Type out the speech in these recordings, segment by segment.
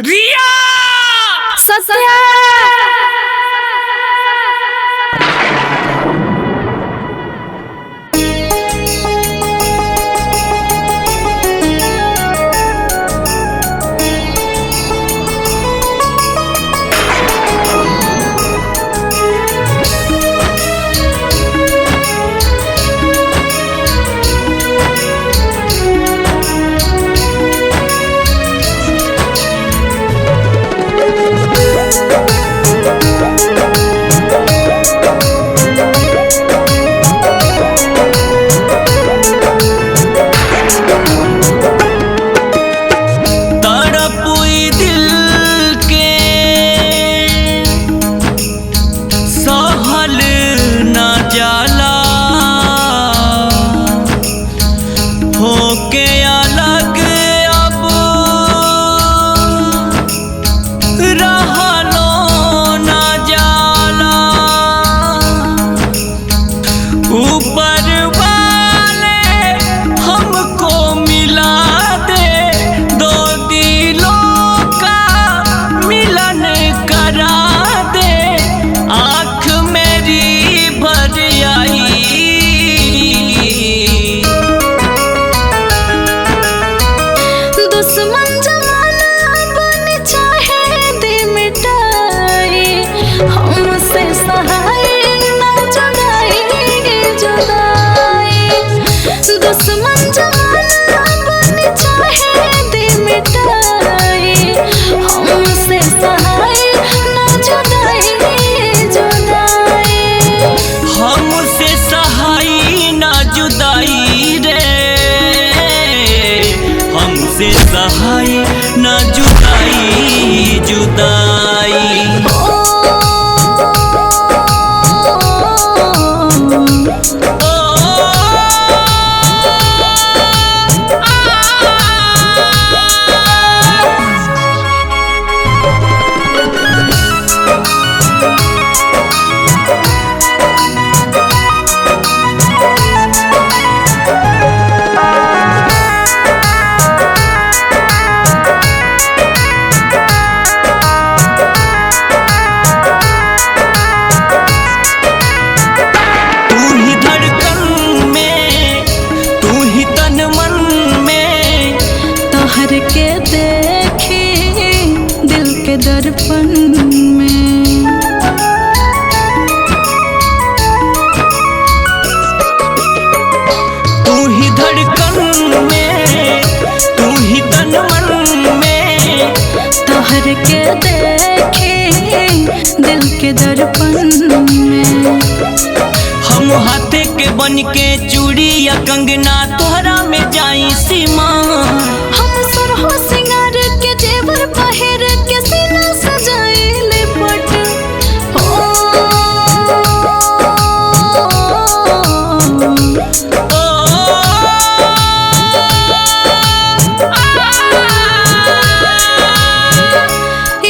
रिया सत्या सहाय न जुदाई जुदाई के देखी दिल के दर्पण में तू ही धड़कन में तू ही तन मन में तोहर के देखी दिल के दर्पण में हम हाथे के बन के चूड़ी या कंगना तोहरा में जाई सीमा हो सिंगार के जेवर पहिर के सीना सजाई लिपट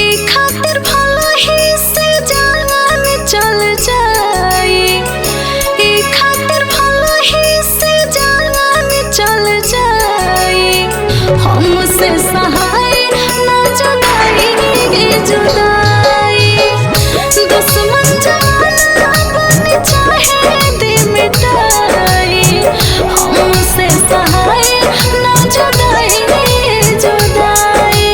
ई खातिर भला ही से जान चल जाई ई खातिर भला ही से जान चल जाई हमसे सहाय न जुदाई जुदाई दुश्मन जाना बन चाहे दे मिटाई हमसे सहाय न जुदाई जुदाई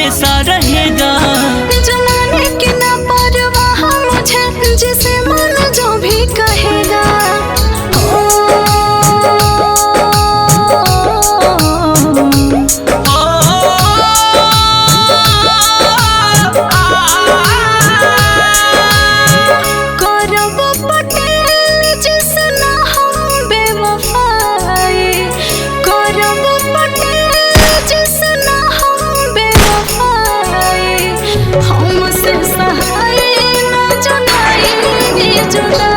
हमेशा रहेगा। जमाने की ना परवाह मुझे, जिसे मन जो भी कहेगा। करब पटेल जिसना हम बेवफाई, करब पटेल जिसना हम बेवफाई। हमसे सहाय ना जुदाई जुदाई।